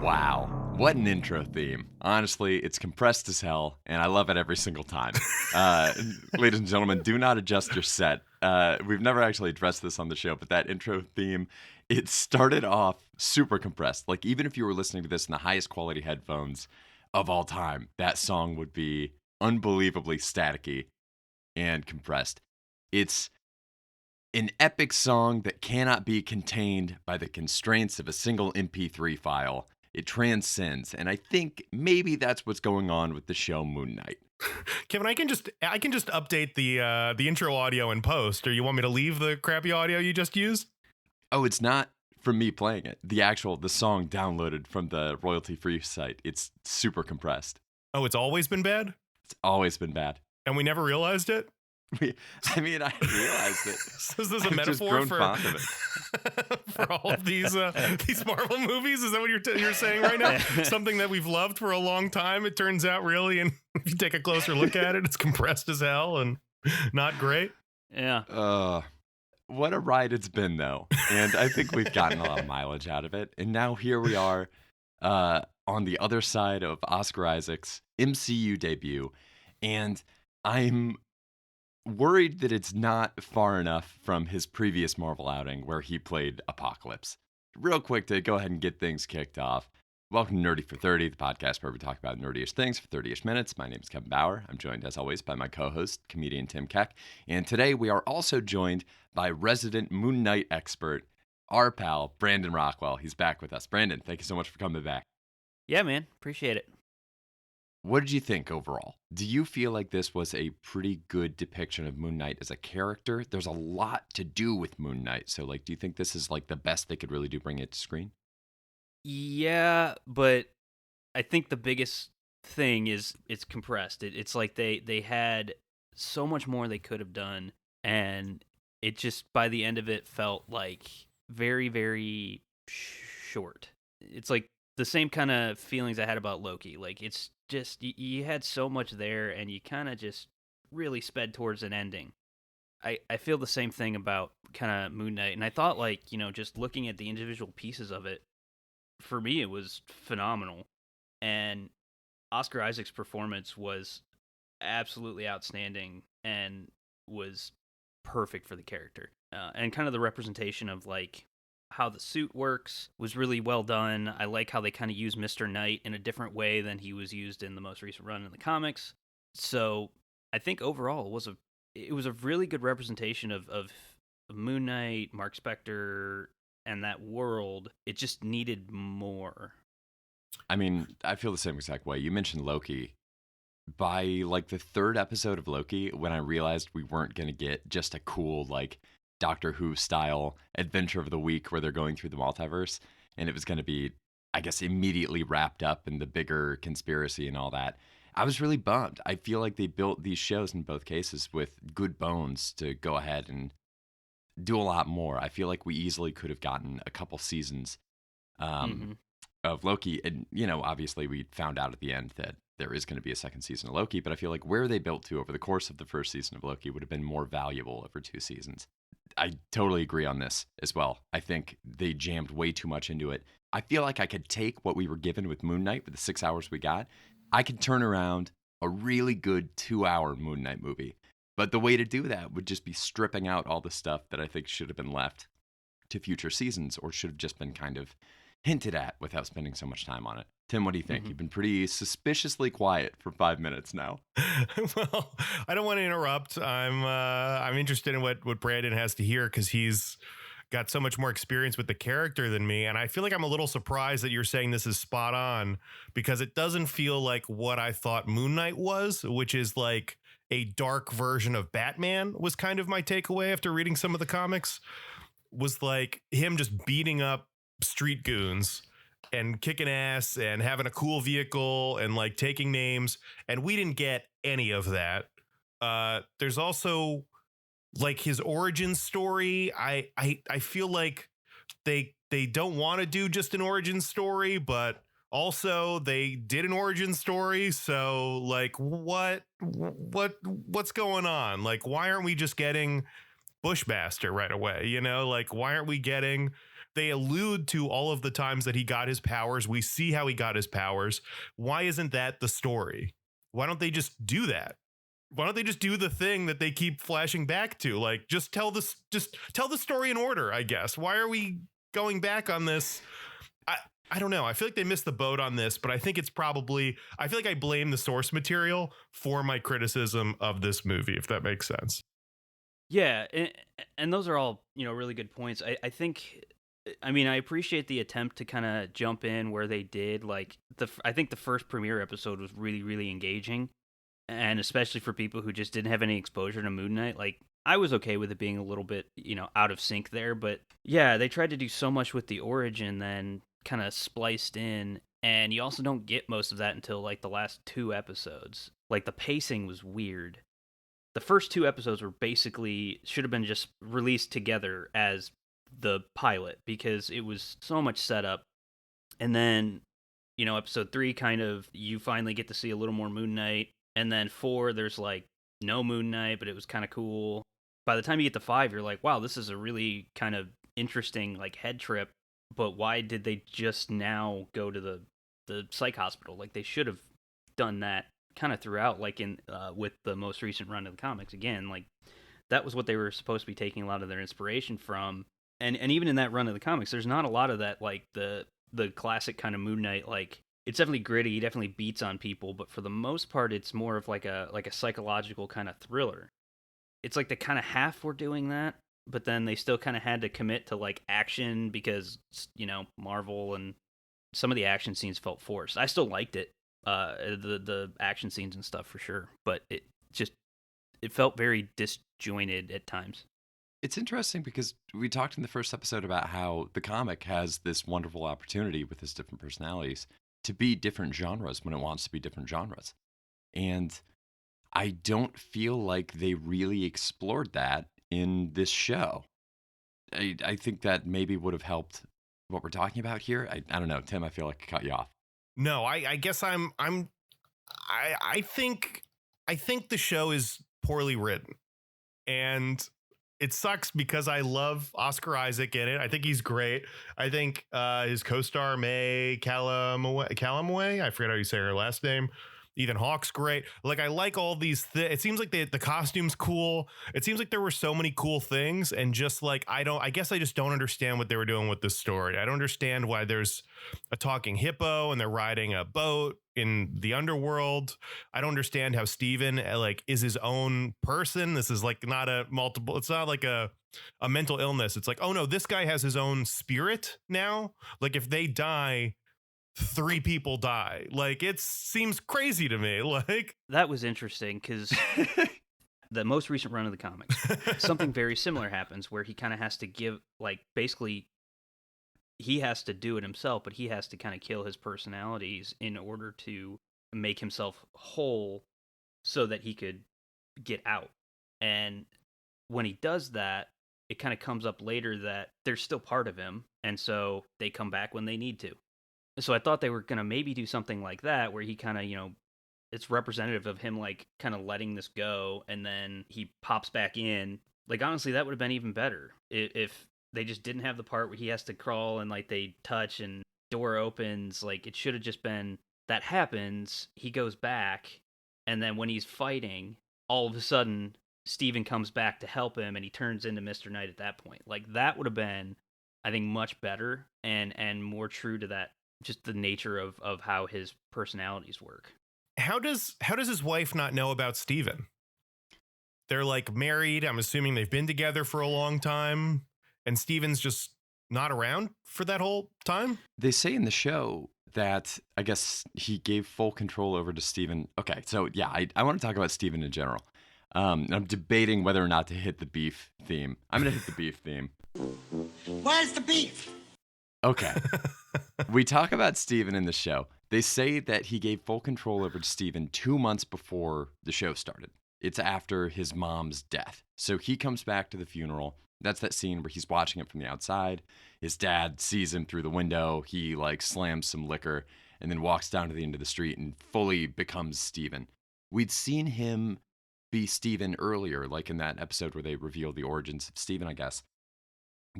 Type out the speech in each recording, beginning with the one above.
Wow, what an intro theme. Honestly, it's compressed as hell, and I love it every single time. Uh, Ladies and gentlemen, do not adjust your set. We've never actually addressed this on the show, but that intro theme, it started off super compressed. Like, even if you were listening to this in the highest quality headphones of all time, that song would be unbelievably staticky and compressed. It's an epic song that cannot be contained by the constraints of a single MP3 file. It transcends, and I think maybe that's what's going on with the show Moon Knight. Kevin, I can just update the intro audio in post, or you want me to leave the crappy audio you just used? Oh, it's not from me playing it. The song downloaded from the royalty-free site. It's super compressed. Oh, it's always been bad? It's always been bad. And we never realized it? I realized it. So is this a metaphor for fond of it. for all of these Marvel movies? Is that what you're saying right now? Something that we've loved for a long time, it turns out really, and if you take a closer look at it, it's compressed as hell and not great. Yeah. What a ride it's been, though. And I think we've gotten a lot of mileage out of it. And now here we are on the other side of Oscar Isaac's MCU debut. And I'm worried that it's not far enough from his previous Marvel outing where he played Apocalypse. Real quick to go ahead and get things kicked off. Welcome to Nerdy for 30, the podcast where we talk about nerdiest things for 30-ish minutes. My name is Kevin Bauer. I'm joined, as always, by my co-host, comedian Tim Keck. And today we are also joined by resident Moon Knight expert, our pal, Brandon Rockwell. He's back with us. Brandon, thank you so much for coming back. Yeah, man. Appreciate it. What did you think overall? Do you feel like this was a pretty good depiction of Moon Knight as a character? There's a lot to do with Moon Knight. So, do you think this is, the best they could really do bring it to screen? Yeah, but I think the biggest thing is it's compressed. It's like they had so much more they could have done, and it just, by the end of it, felt like very, very short. It's like the same kind of feelings I had about Loki. Like, it's just, you had so much there, and you kind of just really sped towards an ending. I feel the same thing about kind of Moon Knight, and I thought, just looking at the individual pieces of it, for me, it was phenomenal. And Oscar Isaac's performance was absolutely outstanding and was perfect for the character. And kind of the representation of, how the suit works was really well done. I like how they kind of use Mr. Knight in a different way than he was used in the most recent run in the comics. So I think overall it was a really good representation of Moon Knight, Mark Spector, and that world. It just needed more. I mean, I feel the same exact way. You mentioned Loki. By the third episode of Loki, when I realized we weren't going to get just a cool Doctor Who style adventure of the week where they're going through the multiverse, and it was going to be, I guess, immediately wrapped up in the bigger conspiracy and all that, I was really bummed. I feel like they built these shows in both cases with good bones to go ahead and do a lot more. I feel like we easily could have gotten a couple seasons of Loki. And, obviously we found out at the end that there is going to be a second season of Loki, but I feel like where they built to over the course of the first season of Loki would have been more valuable over 2 seasons. I totally agree on this as well. I think they jammed way too much into it. I feel like I could take what we were given with Moon Knight with the 6 hours we got. I could turn around a really good 2-hour Moon Knight movie. But the way to do that would just be stripping out all the stuff that I think should have been left to future seasons or should have just been kind of hinted at without spending so much time on it. Tim, what do you think? You've been pretty suspiciously quiet for 5 minutes now. Well, I don't want to interrupt. I'm interested in what Brandon has to hear because he's got so much more experience with the character than me. And I feel like I'm a little surprised that you're saying this is spot on because it doesn't feel like what I thought Moon Knight was, which is like a dark version of Batman was kind of my takeaway after reading some of the comics, was like him just beating up street goons and kicking ass and having a cool vehicle and taking names. And we didn't get any of that. There's also his origin story. I feel like they don't want to do just an origin story, but also they did an origin story. So what's going on? Why aren't we just getting Bushmaster right away? Why aren't we getting They allude to all of the times that he got his powers. We see how he got his powers. Why isn't that the story? Why don't they just do that? Why don't they just do the thing that they keep flashing back to? Like, just tell the story in order, I guess. Why are we going back on this? I don't know. I feel like they missed the boat on this, but I think it's probably, I feel like I blame the source material for my criticism of this movie, if that makes sense. Yeah, and those are all, really good points. I think, I mean, I appreciate the attempt to kind of jump in where they did. Like, I think the first premiere episode was really, really engaging. And especially for people who just didn't have any exposure to Moon Knight, like, I was okay with it being a little bit, out of sync there. But yeah, they tried to do so much with the origin, then kind of spliced in. And you also don't get most of that until, like, the last 2 episodes. Like, the pacing was weird. The first 2 episodes were basically, should have been just released together as the pilot because it was so much setup. And then, episode 3 kind of, you finally get to see a little more Moon Knight. And then 4, there's like no Moon Knight, but it was kind of cool. By the time you get to 5, you're like, wow, this is a really kind of interesting like head trip. But why did they just now go to the psych hospital? Like, they should have done that kind of throughout, like in with the most recent run of the comics. Again, like, that was what they were supposed to be taking a lot of their inspiration from. And even in that run of the comics, there's not a lot of that, like the classic kind of Moon Knight. Like, it's definitely gritty, he definitely beats on people, but for the most part, it's more of like a psychological kind of thriller. It's like they kind of half were doing that, but then they still kind of had to commit to like action because, Marvel, and some of the action scenes felt forced. I still liked it, the action scenes and stuff for sure, but it felt very disjointed at times. It's interesting because we talked in the first episode about how the comic has this wonderful opportunity with its different personalities to be different genres when it wants to be different genres. And I don't feel like they really explored that in this show. I think that maybe would have helped what we're talking about here. I don't know, Tim, I feel like I cut you off. No, I guess I think the show is poorly written. And it sucks because I love Oscar Isaac in it. I think he's great. I think his co-star May Calamway, I forget how you say her last name. Ethan Hawke's great. Like, I like all these it seems like the costume's cool. It seems like there were so many cool things, and just like I guess I just don't understand what they were doing with this story. I don't understand why there's a talking hippo and they're riding a boat in the underworld. I don't understand how Steven like is his own person. This is like not a multiple, it's not like a mental illness. It's like, oh no, this guy has his own spirit now. Like, if they die, 3 people die. Like, it seems crazy to me. Like, that was interesting because the most recent run of the comics, something very similar happens where he kind of has to give, like, basically he has to do it himself, but he has to kind of kill his personalities in order to make himself whole so that he could get out. And when he does that, it kind of comes up later that they're still part of him, and so they come back when they need to. So I thought they were going to maybe do something like that where he kind of, it's representative of him, like, kind of letting this go, and then he pops back in. Like, honestly, that would have been even better if they just didn't have the part where he has to crawl and, like, they touch and door opens. Like, it should have just been that happens, he goes back, and then when he's fighting, all of a sudden, Steven comes back to help him, and he turns into Mr. Knight at that point. Like, that would have been, I think, much better and more true to that, just the nature of how his personalities work. How does his wife not know about Steven? They're like married. I'm assuming they've been together for a long time, and Steven's just not around for that whole time. They say in the show that I guess he gave full control over to Steven. Okay, so yeah, I want to talk about Steven in general. I'm debating whether or not to hit the beef theme. I'm going to hit the beef theme. Where's the beef? Okay. We talk about Steven in the show. They say that he gave full control over to Steven 2 months before the show started. It's after his mom's death. So he comes back to the funeral. That's that scene where he's watching it from the outside. His dad sees him through the window. He like slams some liquor and then walks down to the end of the street and fully becomes Steven. We'd seen him be Steven earlier, like in that episode where they revealed the origins of Steven, I guess.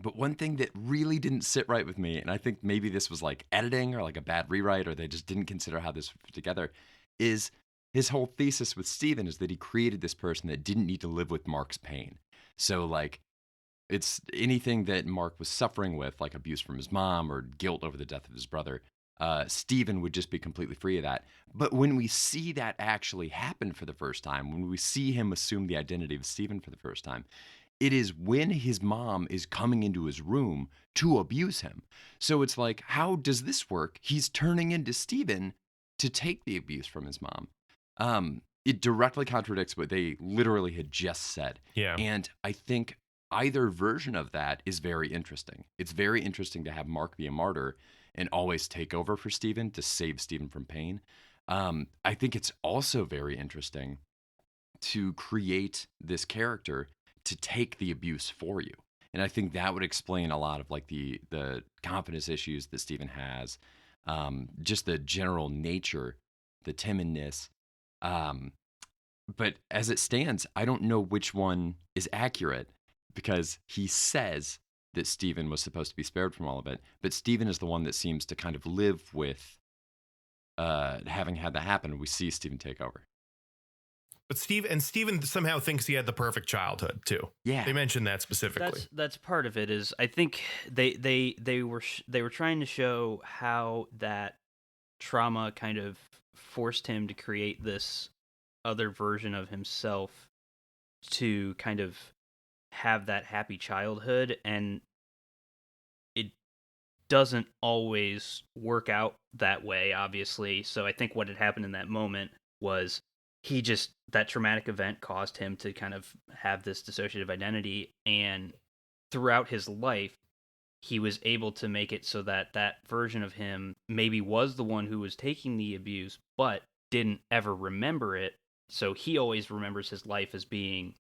But one thing that really didn't sit right with me, and I think maybe this was like editing or like a bad rewrite, or they just didn't consider how this would fit together, is his whole thesis with Steven is that he created this person that didn't need to live with Mark's pain. So, like, it's anything that Mark was suffering with, like abuse from his mom or guilt over the death of his brother. Steven would just be completely free of that. But when we see that actually happen for the first time, when we see him assume the identity of Steven for the first time, it is when his mom is coming into his room to abuse him. So it's like, how does this work? He's turning into Steven to take the abuse from his mom. It directly contradicts what they literally had just said. Yeah. And I think either version of that is very interesting. It's very interesting to have Mark be a martyr and always take over for Steven to save Steven from pain. I think it's also very interesting to create this character to take the abuse for you. And I think that would explain a lot of like the confidence issues that Steven has, just the general nature, the timidness. But as it stands, I don't know which one is accurate because he says that Steven was supposed to be spared from all of it, but Steven is the one that seems to kind of live with having had that happen. We see Steven take over. But Steven somehow thinks he had the perfect childhood too. Yeah. They mentioned that specifically. That's part of it. Is I think they were trying to show how that trauma kind of forced him to create this other version of himself to kind of have that happy childhood, and it doesn't always work out that way, obviously. So I think what had happened in that moment was that traumatic event caused him to kind of have this dissociative identity, and throughout his life he was able to make it so that that version of him maybe was the one who was taking the abuse but didn't ever remember it. So he always remembers his life as being,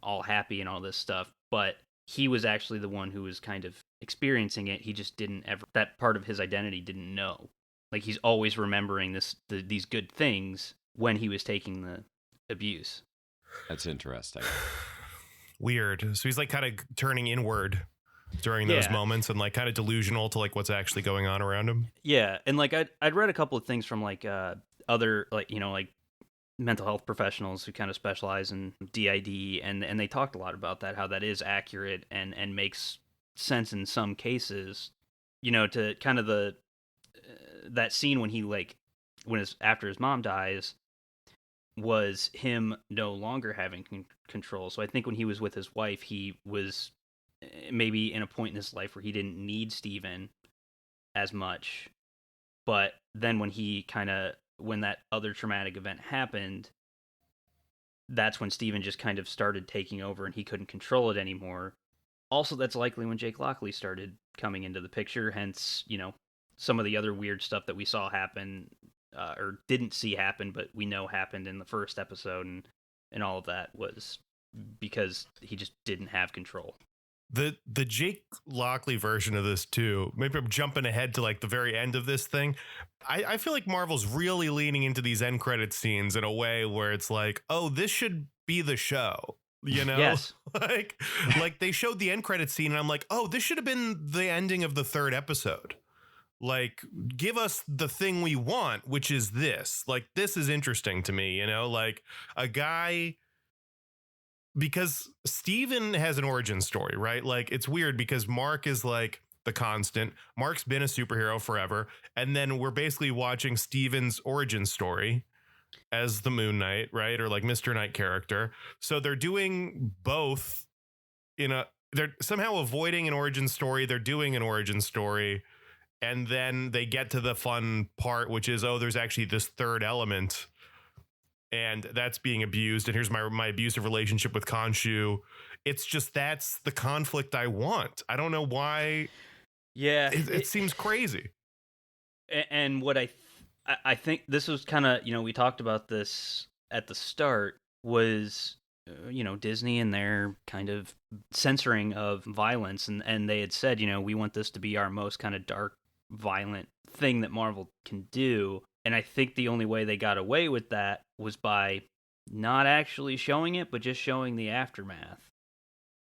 all happy and all this stuff, but he was actually the one who was kind of experiencing it. He just didn't ever, that part of his identity didn't know. Like, he's always remembering these good things when he was taking the abuse. That's interesting. Weird. So he's like kind of turning inward during those moments and like kind of delusional to like what's actually going on around him. Yeah. And like I'd read a couple of things from like other like like mental health professionals who kind of specialize in DID, and they talked a lot about that, how that is accurate and makes sense in some cases, to kind of that scene when he after his mom dies was him no longer having control. So I think when he was with his wife, he was maybe in a point in his life where he didn't need Steven as much. But then when that other traumatic event happened, that's when Steven just kind of started taking over and he couldn't control it anymore. Also, that's likely when Jake Lockley started coming into the picture, hence, some of the other weird stuff that we saw happen, or didn't see happen, but we know happened in the first episode, and all of that was because he just didn't have control. The Jake Lockley version of this too, maybe I'm jumping ahead to like the very end of this thing. I feel like Marvel's really leaning into these end credit scenes in a way where it's like, oh, this should be the show. Yes. like they showed the end credit scene and I'm like, oh, this should have been the ending of the third episode. Like, give us the thing we want, which is this. Like, this is interesting to me, like a guy, because Steven has an origin story, right? Like, it's weird because Mark is like the constant. Mark's been a superhero forever. And then we're basically watching Steven's origin story as the Moon Knight, right? Or like Mr. Knight character. So they're doing both they're somehow avoiding an origin story. They're doing an origin story. And then they get to the fun part, which is, oh, there's actually this third element. And that's being abused. And here's my abusive relationship with Khonshu. It's just, that's the conflict I want. I don't know why. Yeah. It seems crazy. And what I think this was kind of, we talked about this at the start, was, Disney and their kind of censoring of violence. And they had said, we want this to be our most kind of dark, violent thing that Marvel can do. And I think the only way they got away with that was by not actually showing it, but just showing the aftermath.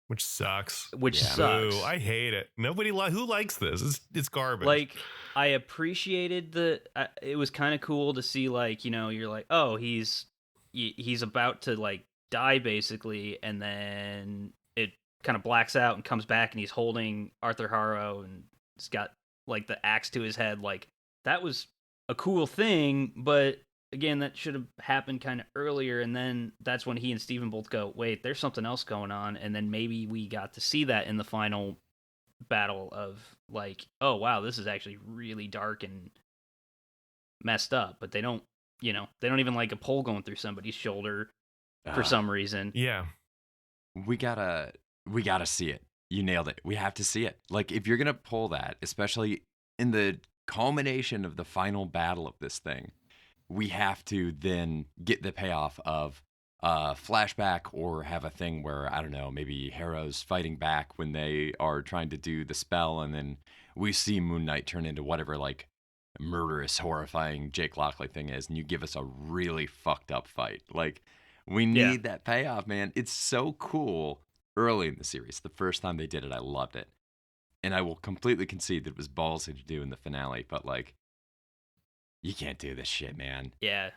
which sucks. which Yeah. sucks. Ooh, I hate it. Nobody who likes this? It's garbage. Like, I appreciated it was kind of cool to see, like, you're like, oh, he's about to like die basically, and then it kind of blacks out and comes back, and he's holding Arthur Harrow, and he's got like the axe to his head. Like, that was a cool thing, but again, that should have happened kind of earlier, and then that's when he and Steven both go, wait, there's something else going on, and then maybe we got to see that in the final battle of like, oh wow, this is actually really dark and messed up, but they don't even like a pole going through somebody's shoulder for some reason. yeah. We gotta see it. You nailed it. We have to see it. Like, if you're gonna pull that, especially in the culmination of the final battle of this thing, we have to then get the payoff of flashback, or have a thing where, I don't know, maybe Harrow's fighting back when they are trying to do the spell, and then we see Moon Knight turn into whatever like murderous, horrifying Jake Lockley thing is, and you give us a really fucked up fight. Like, we need that payoff, man. It's so cool early in the series. The first time they did it, I loved it. And I will completely concede that it was ballsy to do in the finale, but like, you can't do this shit, man. Yeah.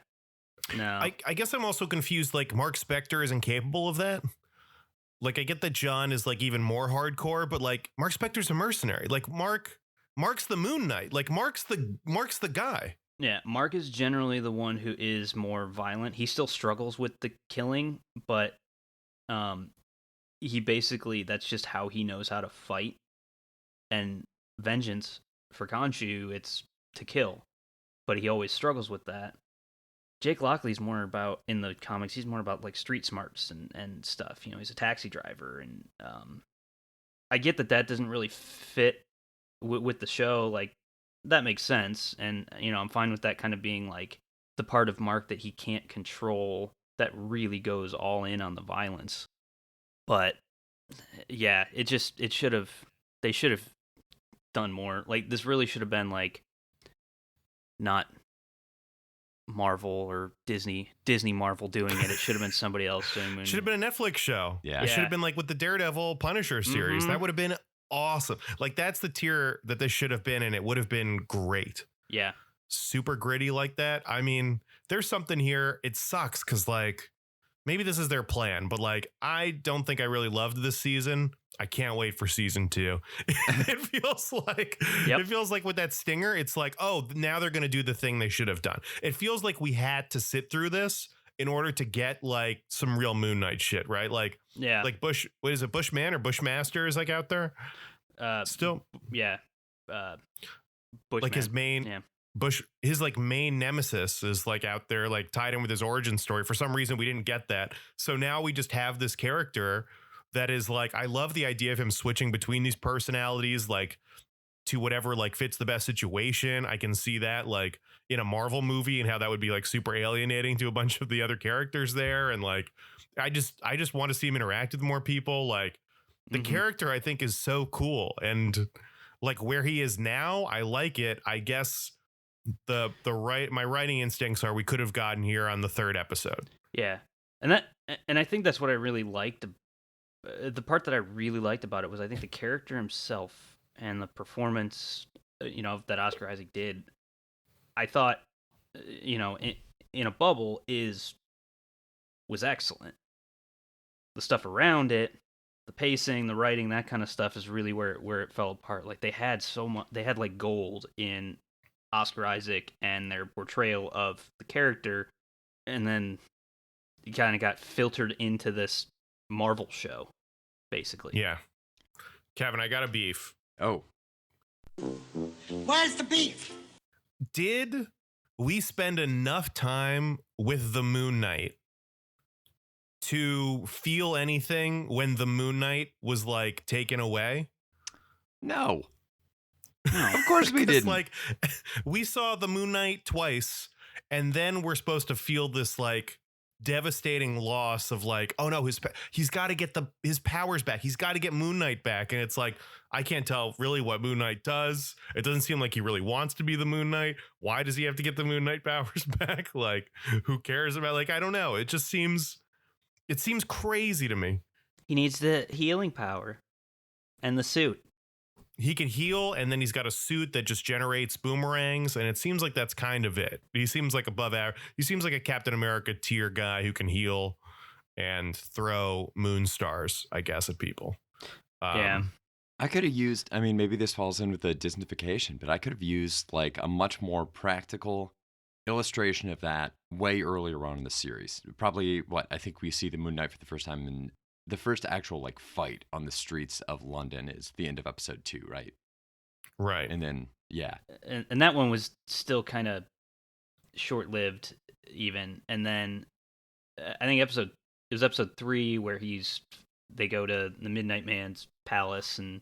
No. I guess I'm also confused. Like, Mark Spector isn't capable of that. Like, I get that John is like even more hardcore, but like, Mark Spector's a mercenary. Like, Mark's the Moon Knight. Like, Mark's the guy. Yeah, Mark is generally the one who is more violent. He still struggles with the killing, but he basically, that's just how he knows how to fight. And vengeance for Khonshu, it's to kill. But he always struggles with that. Jake Lockley's more about, in the comics, he's more about like street smarts and stuff. He's a taxi driver, and I get that doesn't really fit with the show. Like, that makes sense, and I'm fine with that kind of being like the part of Mark that he can't control, that really goes all in on the violence. But yeah, they should have done more. Like, this really should have been like not Marvel or Disney Marvel doing it. It should have been somebody else doing it. Should have been a Netflix show. Yeah. It should have been like with the Daredevil Punisher series. Mm-hmm. That would have been awesome. Like, that's the tier that this should have been, and it would have been great. Yeah. Super gritty like that. I mean, there's something here. It sucks because, like, maybe this is their plan, but like, I don't think I really loved this season. I can't wait for season 2. It feels like with that stinger, it's like, oh, now they're going to do the thing they should have done. It feels like we had to sit through this in order to get like some real Moon Knight shit, right? Like, Yeah. like what is it? Bushman or Bushmaster is like out there still. Yeah. Bushman. Like, his main his like main nemesis is like out there, like tied in with his origin story. For some reason, we didn't get that. So now we just have this character that is like, I love the idea of him switching between these personalities, like to whatever like fits the best situation. I can see that like in a Marvel movie, and how that would be like super alienating to a bunch of the other characters there. And like, I just want to see him interact with more people. Like, the character, I think, is so cool, and like where he is now, I like it. I guess my writing instincts are we could have gotten here on the 3rd episode. Yeah. And I think that's what I really liked. The part that I really liked about it was, I think the character himself and the performance, that Oscar Isaac did, I thought, in a bubble was excellent. The stuff around it, the pacing, the writing, that kind of stuff is really where it fell apart. Like, they had so much, they had like gold in Oscar Isaac and their portrayal of the character, and then you kind of got filtered into this Marvel show, basically. Yeah. Kevin, I got a beef. Oh, Where's the beef? Did we spend enough time with the Moon Knight to feel anything when the Moon Knight was like taken away? no. Of course we didn't. Like, we saw the Moon Knight twice, and then we're supposed to feel this like devastating loss of like, oh no, he's got to get his powers back. He's got to get Moon Knight back. And it's like, I can't tell really what Moon Knight does. It doesn't seem like he really wants to be the Moon Knight. Why does he have to get the Moon Knight powers back? Like, who cares about, like, I don't know. It seems crazy to me. He needs the healing power and the suit. He can heal, and then he's got a suit that just generates boomerangs, and it seems like that's kind of it. He seems like above average. He seems like a Captain America tier guy who can heal and throw moon stars, I guess, at people. Yeah. I could have used, I mean, maybe this falls in with the Disneyfication, but I could have used like a much more practical illustration of that way earlier on in the series. Probably what I think we see the Moon Knight for the first time in the first actual like fight on the streets of London is the end of episode 2, right? Right. And then, yeah. And that one was still kind of short-lived even. And then I think it was episode 3 where they go to the Midnight Man's palace, and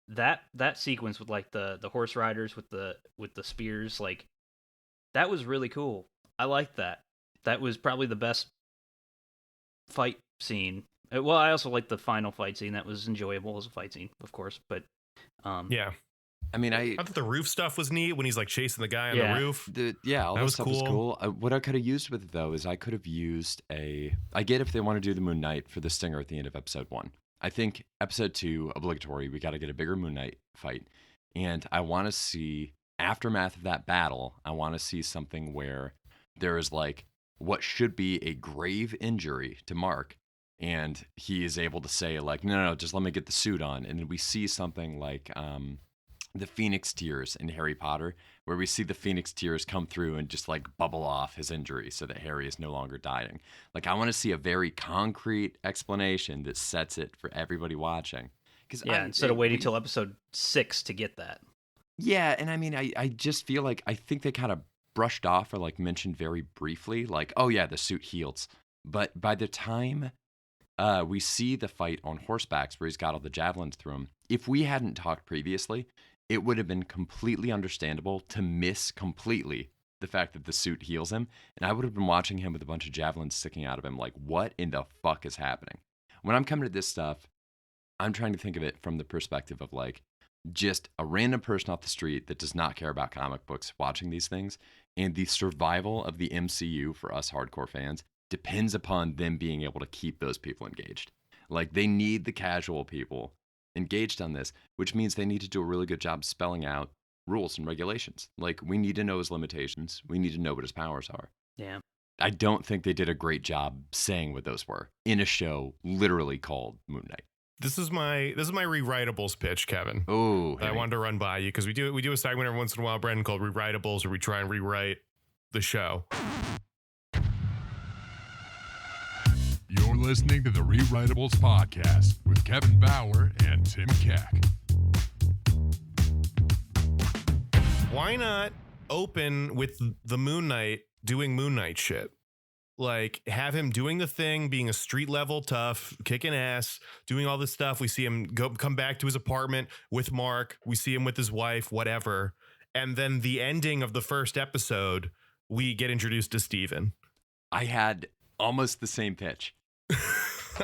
that sequence with like the horse riders with the spears, like that was really cool. I liked that. That was probably the best fight scene. Well, I also liked the final fight scene. That was enjoyable as a fight scene, of course. But yeah, I mean, I thought the roof stuff was neat when he's like chasing the guy on Yeah. the roof. all That that was stuff was cool. What I could have used with it though is I could have used I get if they want to do the Moon Knight for the stinger at the end of episode 1. I think episode 2 obligatory. We got to get a bigger Moon Knight fight, and I want to see aftermath of that battle. I want to see something where there is like what should be a grave injury to Mark, and he is able to say like, no, just let me get the suit on, and then we see something like the Phoenix Tears in Harry Potter, where we see the Phoenix Tears come through and just like bubble off his injury so that Harry is no longer dying. Like I want to see a very concrete explanation that sets it for everybody watching. Instead of waiting till episode 6 to get that. Yeah, and I mean, I just feel like I think they kind of brushed off or like mentioned very briefly, like, oh yeah, the suit heals. But by the time we see the fight on horsebacks where he's got all the javelins through him, if we hadn't talked previously, it would have been completely understandable to miss completely the fact that the suit heals him. And I would have been watching him with a bunch of javelins sticking out of him like, what in the fuck is happening? When I'm coming to this stuff, I'm trying to think of it from the perspective of like, just a random person off the street that does not care about comic books watching these things, and the survival of the MCU for us hardcore fans depends upon them being able to keep those people engaged. Like they need the casual people engaged on this, which means they need to do a really good job spelling out rules and regulations. Like we need to know his limitations. We need to know what his powers are. Yeah. I don't think they did a great job saying what those were in a show literally called Moon Knight. This is my rewritables pitch, Kevin. Oh, I wanted to run by you because we do a segment every once in a while, Brendan, called Rewritables, where we try and rewrite the show. You're listening to the Rewritables podcast with Kevin Bauer and Tim Keck. Why not open with the Moon Knight doing Moon Knight shit? Like have him doing the thing, being a street level tough, kicking ass, doing all this stuff. We see him come back to his apartment with Mark. We see him with his wife, whatever. And then the ending of the first episode, we get introduced to Steven. I had almost the same pitch.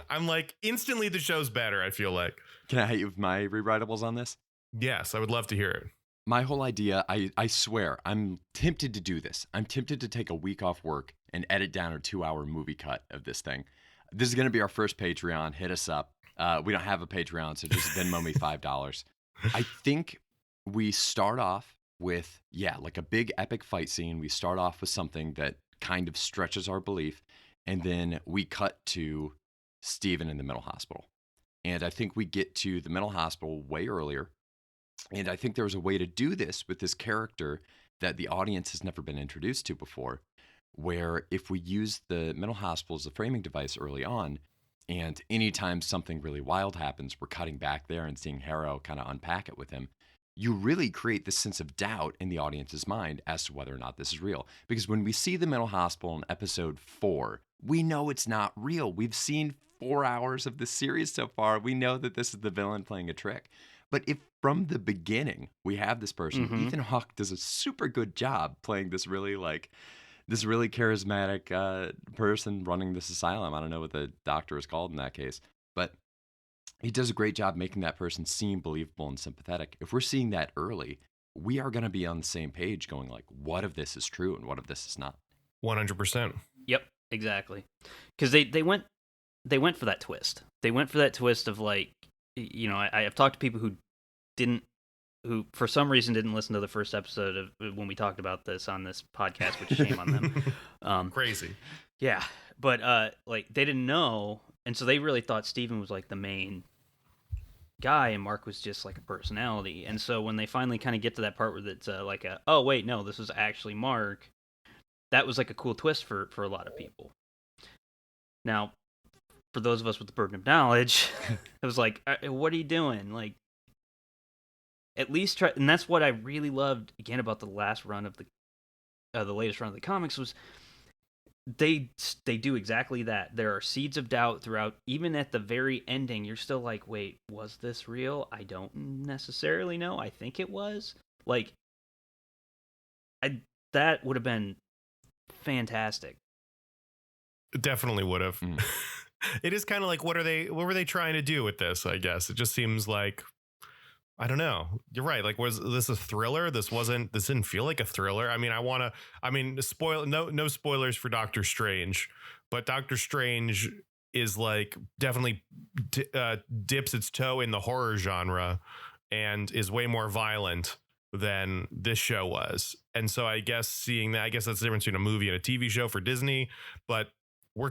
I'm like, instantly the show's better, I feel like. Can I hit you with my rewritables on this? Yes, I would love to hear it. My whole idea, I swear, I'm tempted to do this. I'm tempted to take a week off work and edit down a 2-hour movie cut of this thing. This is going to be our first Patreon. Hit us up. We don't have a Patreon, so just Venmo me $5. I think we start off with, like a big epic fight scene. We start off with something that kind of stretches our belief, and then we cut to Steven in the mental hospital. And I think we get to the mental hospital way earlier. And I think there was a way to do this with this character that the audience has never been introduced to before, where if we use the mental hospital as a framing device early on, and anytime something really wild happens, we're cutting back there and seeing Harrow kind of unpack it with him, you really create this sense of doubt in the audience's mind as to whether or not this is real. Because when we see the mental hospital in episode 4, we know it's not real. We've seen 4 hours of the series so far. We know that this is the villain playing a trick. But if from the beginning we have this person, Ethan Hawke does a super good job playing this really charismatic person running this asylum. I don't know what the doctor is called in that case, but he does a great job making that person seem believable and sympathetic. If we're seeing that early, we are going to be on the same page going like, what if this is true and what if this is not? 100%. Yep, exactly. Because they went they went for that twist. They went for that twist of like, I've talked to people who for some reason didn't listen to the first episode of when we talked about this on this podcast, which shame on them. Crazy. Yeah, but like they didn't know, and so they really thought Steven was like the main guy and Mark was just like a personality. And so when they finally kind of get to that part where it's like oh wait, no, this is actually Mark, that was like a cool twist for a lot of people. Now, for those of us with the burden of knowledge, it was like, what are you doing? Like, at least try. And that's what I really loved again about the last run of the latest run of the comics was they do exactly that. There are seeds of doubt throughout. Even at the very ending, you're still like, wait, was this real? I don't necessarily know. I think it was. Like, that would have been fantastic. It definitely would have. It is kind of like, what were they trying to do with this? I guess it just seems like, I don't know. You're right. Like, was this a thriller? This didn't feel like a thriller. I mean, no spoilers for Doctor Strange, but Doctor Strange is like definitely dips its toe in the horror genre and is way more violent than this show was. And so I guess that's the difference between a movie and a TV show for Disney, but they're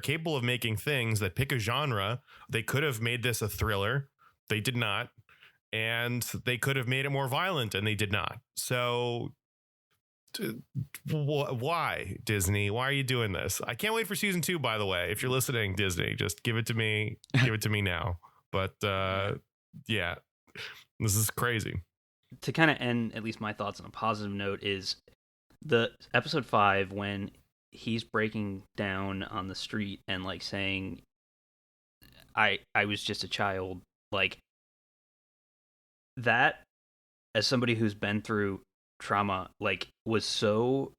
capable of making things that pick a genre. They could have made this a thriller. They did not. And they could have made it more violent, and they did not. So why, Disney? Why are you doing this? I can't wait for season 2, by the way. If you're listening, Disney, just give it to me. Give it to me now. But yeah, this is crazy. To kind of end at least my thoughts on a positive note is the episode 5 when he's breaking down on the street and like saying, I was just a child, like, that, as somebody who's been through trauma, like, was so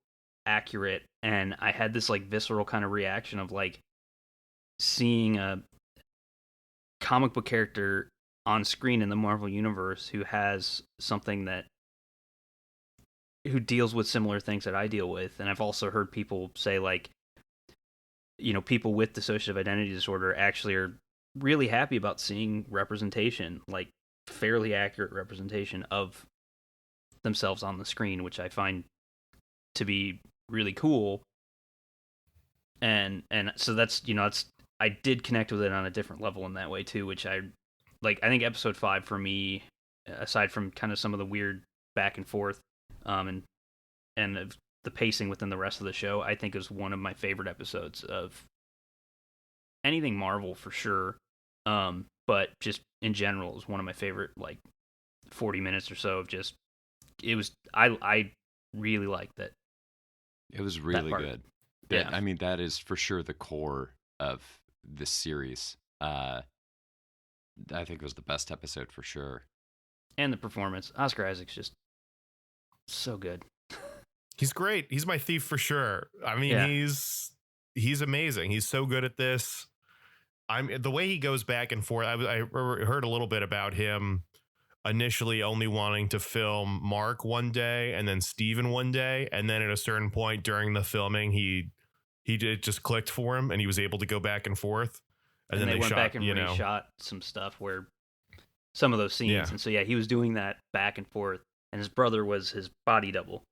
accurate. And I had this like visceral kind of reaction of like seeing a comic book character on screen in the Marvel universe who has something who deals with similar things that I deal with. And I've also heard people say like, people with dissociative identity disorder actually are really happy about seeing representation, like fairly accurate representation of themselves on the screen, which I find to be really cool. And so that's, I did connect with it on a different level in that way too, which I think episode 5 for me, aside from kind of some of the weird back and forth, and the pacing within the rest of the show, I think is one of my favorite episodes of anything Marvel for sure. But just in general is one of my favorite, like 40 minutes or so of just, I really liked it. It was really good. Yeah. I mean, that is for sure the core of this series. I think it was the best episode for sure. And the performance. Oscar Isaac's just so good. He's great. He's my thief for sure. I mean, Yeah. he's amazing. He's so good at this. The way he goes back and forth. I heard a little bit about him initially only wanting to film Mark one day and then Steven one day, and then at a certain point during the filming, he just clicked for him, and he was able to go back and forth. And then they went back and reshot some stuff where some of those scenes, Yeah. and so yeah, he was doing that back and forth, and his brother was his body double.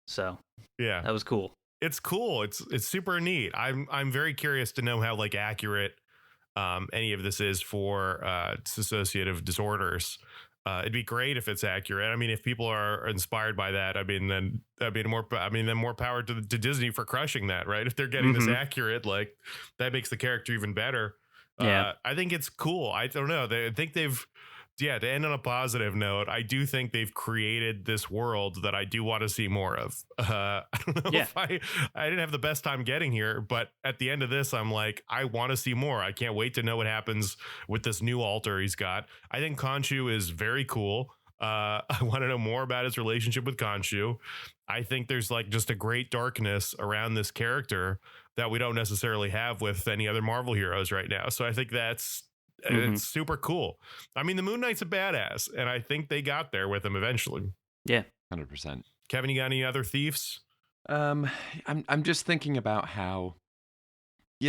So yeah, that was cool. It's cool. It's super neat. I'm very curious to know how like accurate any of this is for dissociative disorders. It'd be great if it's accurate. I mean, if people are inspired by that, then more power to Disney for crushing that, right? If they're getting this accurate, like that makes the character even better. Yeah. I think it's cool. I don't know. I think to end on a positive note, I do think they've created this world that I do want to see more of. I don't know if I didn't have the best time getting here, but at the end of this, I'm like, I want to see more. I can't wait to know what happens with this new alter he's got. I think Khonshu is very cool. I want to know more about his relationship with Khonshu. I think there's like just a great darkness around this character that we don't necessarily have with any other Marvel heroes right now. So I think it's super cool. I mean, the Moon Knight's a badass, and I think they got there with him eventually. Yeah, 100%. Kevin, you got any other thieves? I'm just thinking about how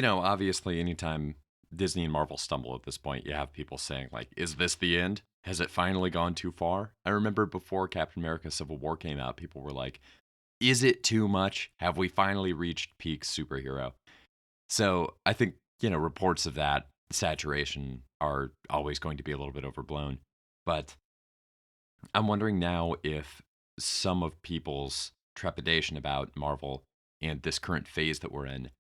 Obviously, anytime Disney and Marvel stumble at this point, you have people saying, like, is this the end? Has it finally gone too far? I remember before Captain America Civil War came out, people were like, is it too much? Have we finally reached peak superhero? So I think, reports of that saturation are always going to be a little bit overblown. But I'm wondering now if some of people's trepidation about Marvel and this current phase that we're in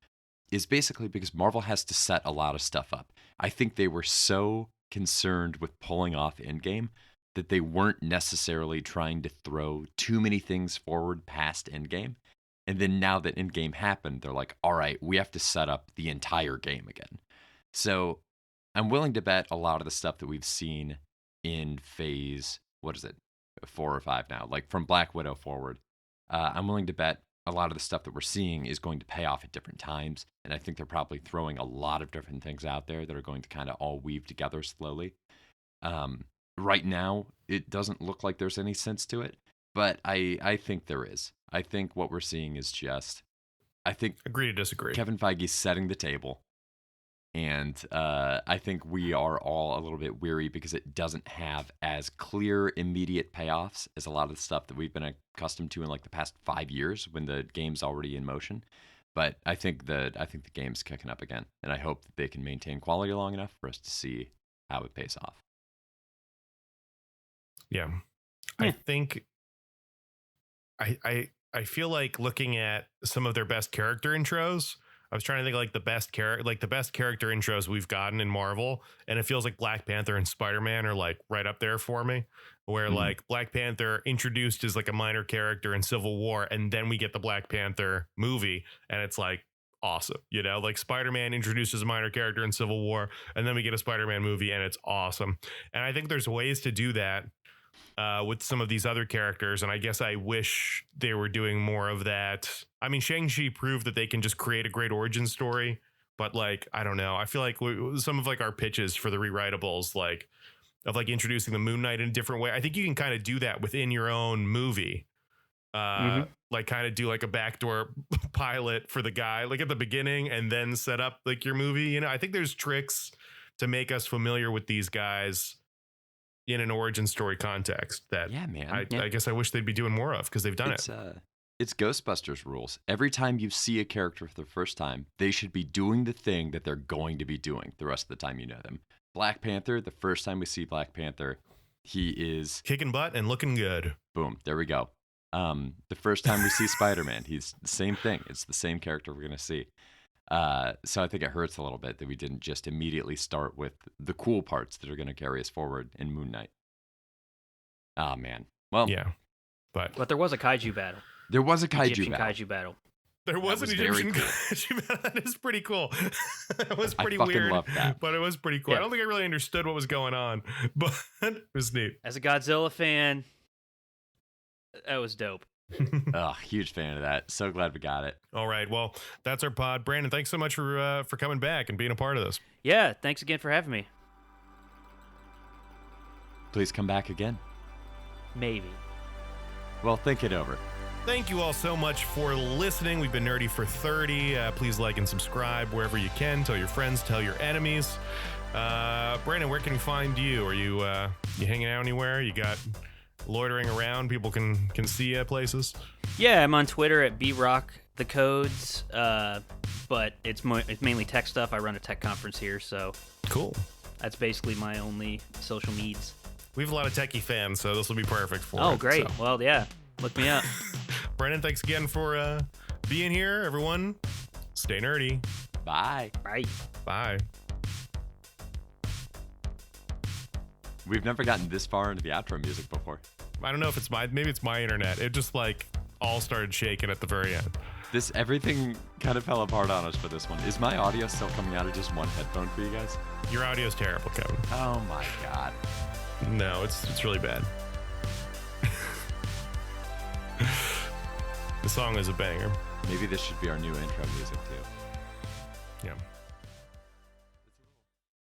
is basically because Marvel has to set a lot of stuff up. I think they were so concerned with pulling off Endgame that they weren't necessarily trying to throw too many things forward past Endgame. And then now that Endgame happened, they're like, all right, we have to set up the entire game again. So I'm willing to bet a lot of the stuff that we've seen in phase, 4 or 5 now, like from Black Widow forward, I'm willing to bet a lot of the stuff that we're seeing is going to pay off at different times. And I think they're probably throwing a lot of different things out there that are going to kind of all weave together slowly. Right now, it doesn't look like there's any sense to it, but I think there is. I think what we're seeing is agree to disagree. Kevin Feige's setting the table. And I think we are all a little bit weary because it doesn't have as clear, immediate payoffs as a lot of the stuff that we've been accustomed to in like the past 5 years when the game's already in motion. But I think the game's kicking up again, and I hope that they can maintain quality long enough for us to see how it pays off. Yeah. I think I feel like looking at some of their best character intros, I was trying to think like the best character intros we've gotten in Marvel, and it feels like Black Panther and Spider-Man are like right up there for me, where like Black Panther introduced as like a minor character in Civil War, and then we get the Black Panther movie, and it's like awesome, like Spider-Man introduced as a minor character in Civil War, and then we get a Spider-Man movie, and it's awesome. And I think there's ways to do that with some of these other characters, and I guess I wish they were doing more of that. I mean, Shang-Chi proved that they can just create a great origin story, but like, I don't know. I feel like some of like our pitches for the rewritables, like of like introducing the Moon Knight in a different way, I think you can kind of do that within your own movie. Like kind of do like a backdoor pilot for the guy, like at the beginning, and then set up like your movie. I think there's tricks to make us familiar with these guys in an origin story context that I guess I wish they'd be doing more of, because they've done it. It's Ghostbusters rules. Every time you see a character for the first time, they should be doing the thing that they're going to be doing the rest of the time you know them. Black Panther, the first time we see Black Panther, he is kicking butt and looking good. Boom, there we go. The first time we see Spider-Man, he's the same thing. It's the same character we're going to see. So I think it hurts a little bit that we didn't just immediately start with the cool parts that are going to carry us forward in Moon Knight. Oh, man. Well, yeah. But there was a kaiju battle. There was a Egyptian kaiju battle. There was an Egyptian kaiju battle. That is pretty cool. It was pretty weird, loved that. But it was pretty cool. Yeah. I don't think I really understood what was going on, but it was neat. As a Godzilla fan, that was dope. Huge fan of that. So glad we got it. All right. Well, that's our pod. Brandon, thanks so much for coming back and being a part of this. Yeah. Thanks again for having me. Please come back again. Maybe. Well, think it over. Thank you all so much for listening. We've been Nerdy for 30. Please like and subscribe wherever you can. Tell your friends, tell your enemies. Brandon, where can we find you? Are you hanging out anywhere? You got loitering around? People can see you at places? Yeah, I'm on Twitter at brockthecodes, but it's mainly tech stuff. I run a tech conference here, so cool. That's basically my only social needs. We have a lot of techie fans, so this will be perfect for it. Oh, great. So. Well, yeah. Look me up. Brandon, thanks again for being here. Everyone, stay nerdy. Bye. Bye. Bye. We've never gotten this far into the outro music before. I don't know if maybe it's my internet. It just like all started shaking at the very end. Everything kind of fell apart on us for this one. Is my audio still coming out of just one headphone for you guys? Your audio's terrible, Kevin. Oh my God. No, it's really bad. The song is a banger. Maybe this should be our new intro music too. Yeah.